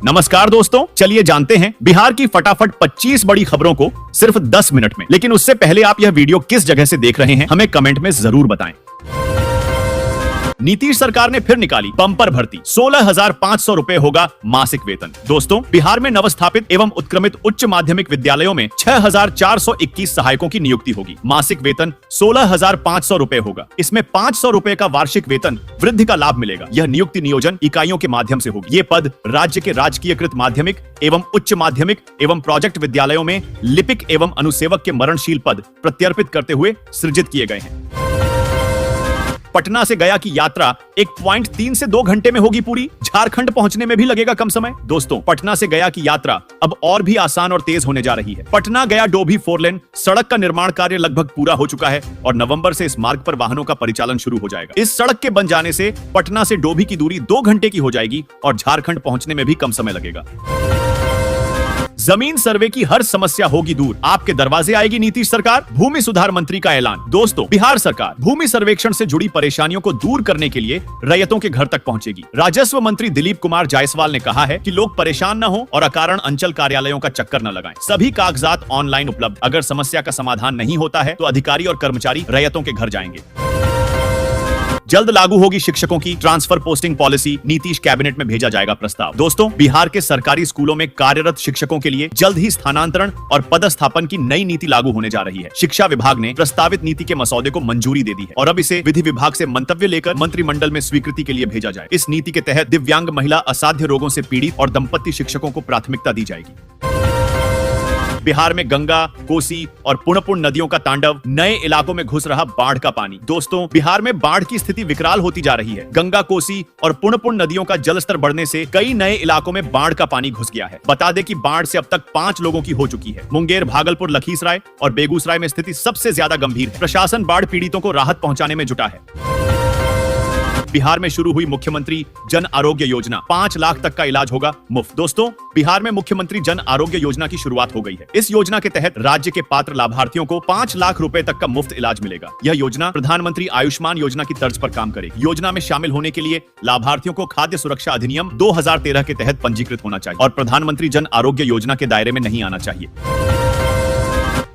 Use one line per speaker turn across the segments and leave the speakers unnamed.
नमस्कार दोस्तों, चलिए जानते हैं बिहार की फटाफट 25 बड़ी खबरों को सिर्फ 10 मिनट में। लेकिन उससे पहले आप यह वीडियो किस जगह से देख रहे हैं हमें कमेंट में जरूर बताएं। नीतीश सरकार ने फिर निकाली बम्पर भर्ती, 16,500 रुपए होगा मासिक वेतन। दोस्तों, बिहार में नवस्थापित एवं उत्क्रमित उच्च माध्यमिक विद्यालयों में 6,421 सहायकों की नियुक्ति होगी। मासिक वेतन 16,500 रुपए होगा। इसमें 500 रुपए का वार्षिक वेतन वृद्धि का लाभ मिलेगा। यह नियुक्ति नियोजन इकाइयों के माध्यम से होगी। ये पद राज्य के राजकीयकृत माध्यमिक एवं उच्च माध्यमिक एवं प्रोजेक्ट विद्यालयों में लिपिक एवं अनुसेवक के मरणशील पद प्रत्यर्पित करते हुए सृजित किए गए हैं। पटना से गया की यात्रा 1.3 से 2 घंटे में होगी पूरी। झारखंड पहुंचने में भी लगेगा कम समय। दोस्तों, पटना से गया की यात्रा अब और भी आसान और तेज होने जा रही है। पटना गया डोभी 4 लेन सड़क का निर्माण कार्य लगभग पूरा हो चुका है और नवंबर से इस मार्ग पर वाहनों का परिचालन शुरू हो जाएगा। इस सड़क के बन जाने से पटना से डोभी की दूरी 2 घंटे की हो जाएगी और झारखंड पहुंचने में भी कम समय लगेगा। जमीन सर्वे की हर समस्या होगी दूर, आपके दरवाजे आएगी नीतीश सरकार। भूमि सुधार मंत्री का ऐलान। दोस्तों, बिहार सरकार भूमि सर्वेक्षण से जुड़ी परेशानियों को दूर करने के लिए रैयतों के घर तक पहुंचेगी। राजस्व मंत्री दिलीप कुमार जायसवाल ने कहा है कि लोग परेशान न हो और अकारण अंचल कार्यालयों का चक्कर न लगाएं। सभी कागजात ऑनलाइन उपलब्ध। अगर समस्या का समाधान नहीं होता है तो अधिकारी और कर्मचारी रैयतों के घर जाएंगे। जल्द लागू होगी शिक्षकों की transfer posting policy, Nitish cabinet में भेजा जाएगा प्रस्ताव। दोस्तों, बिहार के सरकारी स्कूलों में कार्यरत शिक्षकों के लिए जल्द ही स्थानांतरण और पदस्थापन की नई नीति लागू होने जा रही है। शिक्षा विभाग ने प्रस्तावित नीति के मसौदे को मंजूरी दे दी है और अब इसे विधि विभाग से मंतव्य लेकर मंत्रिमंडल में स्वीकृति के लिए भेजा जाए। इस नीति के तहत दिव्यांग महिला, असाध्य रोगों से पीड़ित और दंपत्ति शिक्षकों को प्राथमिकता दी जाएगी। बिहार में गंगा, कोसी और पुनपुन नदियों का तांडव, नए इलाकों में घुस रहा बाढ़ का पानी। दोस्तों, बिहार में बाढ़ की स्थिति विकराल होती जा रही है। गंगा, कोसी और पुनपुन नदियों का जलस्तर बढ़ने से कई नए इलाकों में बाढ़ का पानी घुस गया है। बता दें कि बाढ़ से अब तक 5 लोगों की हो चुकी है। मुंगेर, भागलपुर, लखीसराय और बेगूसराय में स्थिति सबसे ज्यादा गंभीर है। प्रशासन बाढ़ पीड़ितों को राहत पहुंचाने में जुटा है। बिहार में शुरू हुई मुख्यमंत्री जन आरोग्य योजना, 5 लाख तक का इलाज होगा मुफ्त। दोस्तों, बिहार में मुख्यमंत्री जन आरोग्य योजना की शुरुआत हो गई है। इस योजना के तहत राज्य के पात्र लाभार्थियों को 5 लाख रुपए तक का मुफ्त इलाज मिलेगा। यह योजना प्रधानमंत्री आयुष्मान योजना की तर्ज पर काम करेगी। योजना में शामिल होने के लिए लाभार्थियों को खाद्य सुरक्षा अधिनियम 2013 के तहत पंजीकृत होना चाहिए और प्रधानमंत्री जन आरोग्य योजना के दायरे में नहीं आना चाहिए।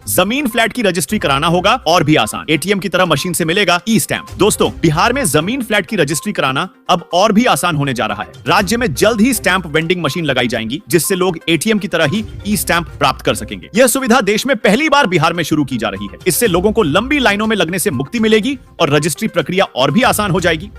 जमीन फ्लैट की रजिस्ट्री कराना होगा और भी आसान। एटीएम की तरह मशीन से मिलेगा ई स्टैंप। दोस्तों, बिहार में जमीन फ्लैट की रजिस्ट्री कराना अब और भी आसान होने जा रहा है। राज्य में जल्द ही स्टैंप वेंडिंग मशीन लगाई जाएंगी जिससे लोग एटीएम की तरह ही ई स्टैंप प्राप्त कर सकेंगे। यह सुविधा देश में पहली बार बिहार में शुरू की जा रही है। इससे लोगों को लंबी लाइनों में लगने से मुक्ति मिलेगी और रजिस्ट्री प्रक्रिया और भी आसान हो जाएगी।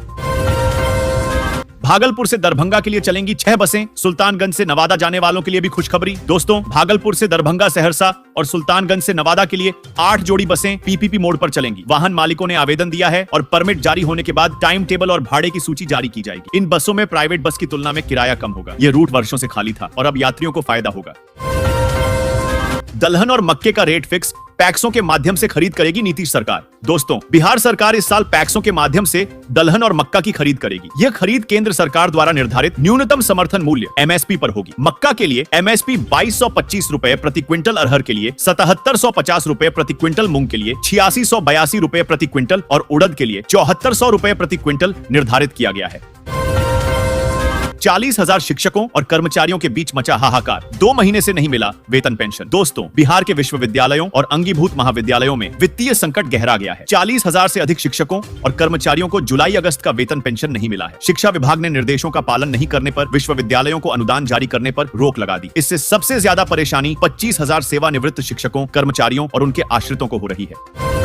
भागलपुर से दरभंगा के लिए चलेंगी 6 बसें। सुल्तानगंज से नवादा जाने वालों के लिए भी खुशखबरी। दोस्तों, भागलपुर से दरभंगा, सहरसा और सुल्तानगंज से नवादा के लिए 8 जोड़ी बसें पीपीपी मोड पर चलेंगी। वाहन मालिकों ने आवेदन दिया है और परमिट जारी होने के बाद टाइम टेबल और भाड़े की सूची जारी की जाएगी। इन बसों में प्राइवेट बस की तुलना में किराया कम होगा। यह रूट वर्षों से खाली था और अब यात्रियों को फायदा होगा। दलहन और मक्के का रेट फिक्स पैक्सों के माध्यम से खरीद करेगी नीतीश सरकार। दोस्तों, बिहार सरकार इस साल पैक्सों के माध्यम से दलहन और मक्का की खरीद करेगी। यह खरीद केंद्र सरकार द्वारा निर्धारित न्यूनतम समर्थन मूल्य एमएसपी पर होगी। मक्का के लिए एमएसपी 2225 रुपए प्रति क्विंटल, अरहर के लिए 7750 रुपए प्रति क्विंटल, मूंग के लिए 8682 रुपए प्रति क्विंटल और उड़द के लिए 7400 रुपए प्रति क्विंटल निर्धारित किया गया है। 40,000 शिक्षकों और कर्मचारियों के बीच मचा हाहाकार। 2 महीने से नहीं मिला वेतन पेंशन। दोस्तों, बिहार के विश्वविद्यालयों और अंगीभूत महाविद्यालयों में वित्तीय संकट गहरा गया है। 40,000 से अधिक शिक्षकों और कर्मचारियों को जुलाई अगस्त का वेतन पेंशन नहीं मिला है। शिक्षा विभाग ने निर्देशों का पालन नहीं करने पर विश्वविद्यालयों को अनुदान जारी करने पर रोक लगा दी। इससे सबसे ज्यादा परेशानी 25,000 सेवानिवृत्त शिक्षकों, कर्मचारियों और उनके आश्रितों को हो रही है।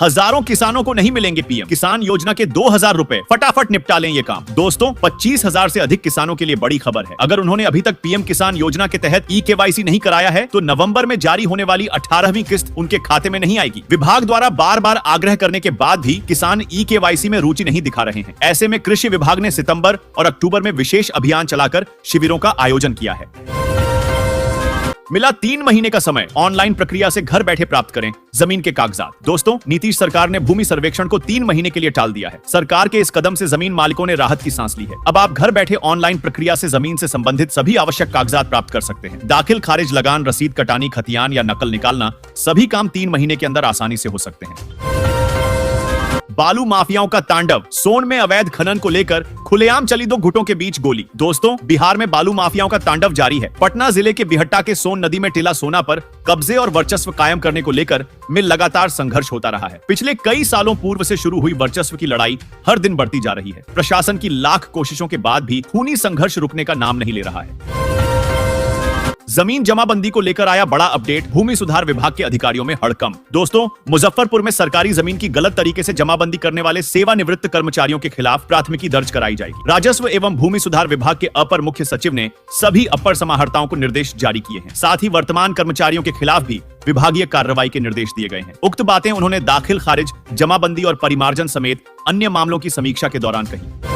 हजारों किसानों को नहीं मिलेंगे पीएम किसान योजना के 2,000 रुपए। फटाफट निपटा लें ये काम। दोस्तों, 25,000 से अधिक किसानों के लिए बड़ी खबर है। अगर उन्होंने अभी तक पीएम किसान योजना के तहत ई-केवाईसी नहीं कराया है तो नवंबर में जारी होने वाली 18वीं किस्त उनके खाते में नहीं आएगी। विभाग द्वारा बार बार आग्रह करने के बाद भी किसान ई-केवाईसी में रुचि नहीं दिखा रहे हैं। ऐसे में कृषि विभाग ने सितंबर और अक्टूबर में विशेष अभियान चलाकर शिविरों का आयोजन किया है। मिला 3 महीने का समय। ऑनलाइन प्रक्रिया से घर बैठे प्राप्त करें जमीन के कागजात। दोस्तों, नीतीश सरकार ने भूमि सर्वेक्षण को 3 महीने के लिए टाल दिया है। सरकार के इस कदम से जमीन मालिकों ने राहत की सांस ली है। अब आप घर बैठे ऑनलाइन प्रक्रिया से जमीन से संबंधित सभी आवश्यक कागजात प्राप्त कर सकते हैं। दाखिल, खारिज, लगान, रसीद कटानी, खतियान या नकल निकालना, सभी काम 3 महीने के अंदर आसानी से हो सकते हैं। बालू माफियाओं का तांडव, सोन में अवैध खनन को लेकर खुलेआम चली दो गुटों के बीच गोली। दोस्तों, बिहार में बालू माफियाओं का तांडव जारी है। पटना जिले के बिहट्टा के सोन नदी में टिला सोना पर कब्जे और वर्चस्व कायम करने को लेकर में लगातार संघर्ष होता रहा है। पिछले कई सालों पूर्व से शुरू हुई वर्चस्व की लड़ाई हर दिन बढ़ती जा रही है। प्रशासन की लाख कोशिशों के बाद भी खूनी संघर्ष रुकने का नाम नहीं ले रहा है। जमीन जमाबंदी को लेकर आया बड़ा अपडेट, भूमि सुधार विभाग के अधिकारियों में हड़कंप। दोस्तों, मुजफ्फरपुर में सरकारी जमीन की गलत तरीके से जमाबंदी करने वाले सेवानिवृत्त कर्मचारियों के खिलाफ प्राथमिकी दर्ज कराई जाएगी। राजस्व एवं भूमि सुधार विभाग के अपर मुख्य सचिव ने सभी अपर समाहर्ताओं को निर्देश जारी किए हैं। साथ ही वर्तमान कर्मचारियों के खिलाफ भी विभागीय कार्रवाई के निर्देश दिए गए हैं। उक्त बातें उन्होंने दाखिल खारिज, जमाबंदी और परिमार्जन समेत अन्य मामलों की समीक्षा के दौरान कही।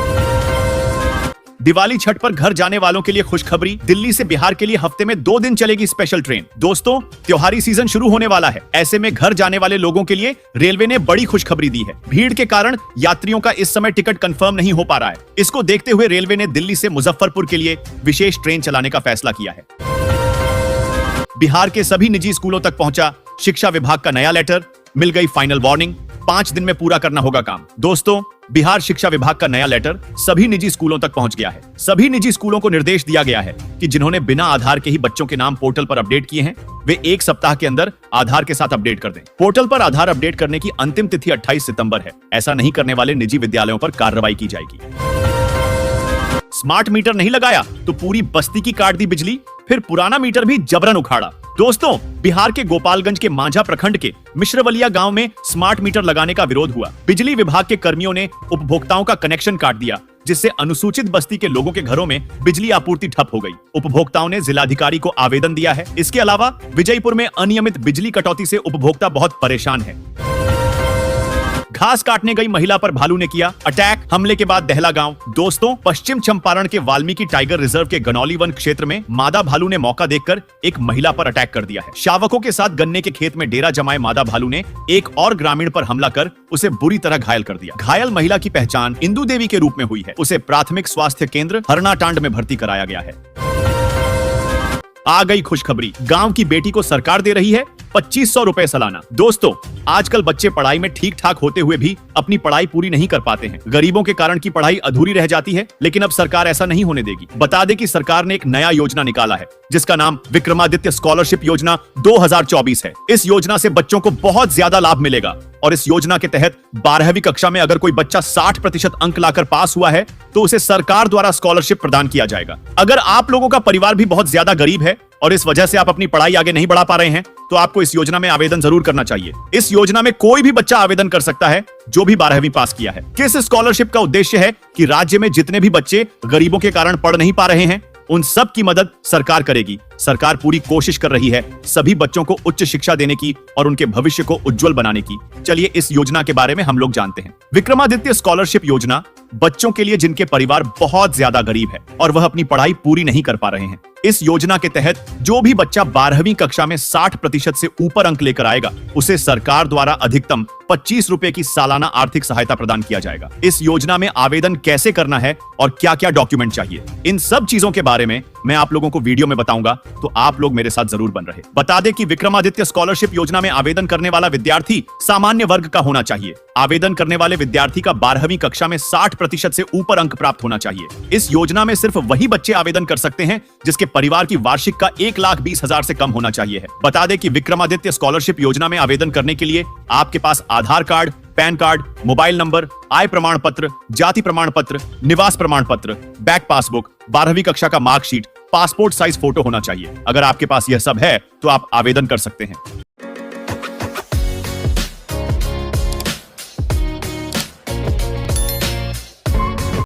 दिवाली छठ पर घर जाने वालों के लिए खुशखबरी, दिल्ली से बिहार के लिए हफ्ते में 2 दिन चलेगी स्पेशल ट्रेन। दोस्तों, त्योहारी सीजन शुरू होने वाला है। ऐसे में घर जाने वाले लोगों के लिए रेलवे ने बड़ी खुशखबरी दी है। भीड़ के कारण यात्रियों का इस समय टिकट कंफर्म नहीं हो पा रहा है। इसको देखते हुए रेलवे ने दिल्ली से मुजफ्फरपुर के लिए विशेष ट्रेन चलाने का फैसला किया है। बिहार के सभी निजी स्कूलों तक पहुंचा शिक्षा विभाग का नया लेटर, मिल गई फाइनल वार्निंग, 5 दिन में पूरा करना होगा काम। दोस्तों, बिहार शिक्षा विभाग का नया लेटर सभी निजी स्कूलों तक पहुंच गया है। सभी निजी स्कूलों को निर्देश दिया गया है कि जिन्होंने बिना आधार के ही बच्चों के नाम पोर्टल पर अपडेट किए हैं, वे 1 सप्ताह के अंदर आधार के साथ अपडेट कर दें। पोर्टल पर आधार अपडेट करने की अंतिम तिथि 28 सितंबर है। ऐसा नहीं करने वाले निजी विद्यालयों पर कार्रवाई की जाएगी। स्मार्ट मीटर नहीं लगाया तो पूरी बस्ती की काट दी बिजली, फिर पुराना मीटर भी जबरन उखाड़ा। दोस्तों, बिहार के गोपालगंज के मांझा प्रखंड के मिश्रवलिया गांव में स्मार्ट मीटर लगाने का विरोध हुआ। बिजली विभाग के कर्मियों ने उपभोक्ताओं का कनेक्शन काट दिया, जिससे अनुसूचित बस्ती के लोगों के घरों में बिजली आपूर्ति ठप हो गई। उपभोक्ताओं ने जिलाधिकारी को आवेदन दिया है। इसके अलावा विजयपुर में अनियमित बिजली कटौती से उपभोक्ता बहुत परेशान है। घास काटने गई महिला पर भालू ने किया अटैक, हमले के बाद दहला गांव। दोस्तों, पश्चिम चंपारण के वाल्मीकि टाइगर रिजर्व के गनौली वन क्षेत्र में मादा भालू ने मौका देखकर एक महिला पर अटैक कर दिया है। शावकों के साथ गन्ने के खेत में डेरा जमाए मादा भालू ने एक और ग्रामीण पर हमला कर उसे बुरी तरह घायल कर दिया। घायल महिला की पहचान इंदू देवी के रूप में हुई है। उसे प्राथमिक स्वास्थ्य केंद्र हरनाटांड में भर्ती कराया गया है। आ गई खुशखबरी, गांव की बेटी को सरकार दे रही है 2500 रुपए सालाना। दोस्तों, आजकल बच्चे पढ़ाई में ठीक ठाक होते हुए भी अपनी पढ़ाई पूरी नहीं कर पाते हैं। गरीबों के कारण की पढ़ाई अधूरी रह जाती है, लेकिन अब सरकार ऐसा नहीं होने देगी। बता दें कि सरकार ने एक नया योजना निकाला है, जिसका नाम विक्रमादित्य स्कॉलरशिप योजना 2024 है। इस योजना से बच्चों को बहुत ज्यादा लाभ मिलेगा और इस योजना के तहत 12वीं कक्षा में अगर कोई बच्चा 60% अंक लाकर पास हुआ है तो उसे सरकार द्वारा स्कॉलरशिप प्रदान किया जाएगा। अगर आप लोगों का परिवार भी बहुत ज्यादा गरीब है और इस वजह से आप अपनी पढ़ाई आगे नहीं बढ़ा पा रहे हैं, तो आपको इस योजना में आवेदन जरूर करना चाहिए। इस योजना में कोई भी बच्चा आवेदन कर सकता है जो भी 12वीं पास किया है। किस स्कॉलरशिप का उद्देश्य है कि राज्य में जितने भी बच्चे गरीबों के कारण पढ़ नहीं पा रहे हैं, उन सब की मदद सरकार करेगी। सरकार पूरी कोशिश कर रही है सभी बच्चों को उच्च शिक्षा देने की और उनके भविष्य को उज्जवल बनाने की। चलिए इस योजना के बारे में हम लोग जानते हैं। विक्रमादित्य स्कॉलरशिप योजना बच्चों के लिए जिनके परिवार बहुत ज्यादा गरीब है और वह अपनी पढ़ाई पूरी नहीं कर पा रहे हैं। इस योजना के तहत जो भी बच्चा 12वीं कक्षा में 60% से ऊपर अंक लेकर आएगा, उसे सरकार द्वारा अधिकतम 25 रुपए की सालाना आर्थिक सहायता प्रदान किया जाएगा। इस योजना में आवेदन कैसे करना है और क्या क्या डॉक्यूमेंट चाहिए, इन सब चीजों के बारे में मैं आप लोगों को वीडियो में बताऊंगा, तो आप लोग मेरे साथ जरूर बन रहे। बता दें कि विक्रमादित्य स्कॉलरशिप योजना में आवेदन करने वाला विद्यार्थी सामान्य वर्ग का होना चाहिए। आवेदन करने वाले विद्यार्थी का 12वीं कक्षा में 60% से ऊपर अंक प्राप्त होना चाहिए। इस योजना में सिर्फ वही बच्चे आवेदन कर सकते हैं जिसके परिवार की वार्षिक का 1,20,000 से कम होना चाहिए है। बता दें कि विक्रमादित्य स्कॉलरशिप योजना में आवेदन करने के लिए आपके पास Aadhaar card, PAN card, mobile number, आय प्रमाण पत्र, जाति प्रमाण पत्र, निवास प्रमाण पत्र, बैंक पासबुक, 12वीं कक्षा का मार्कशीट, पासपोर्ट साइज फोटो होना चाहिए। अगर आपके पास यह सब है तो आप आवेदन कर सकते हैं।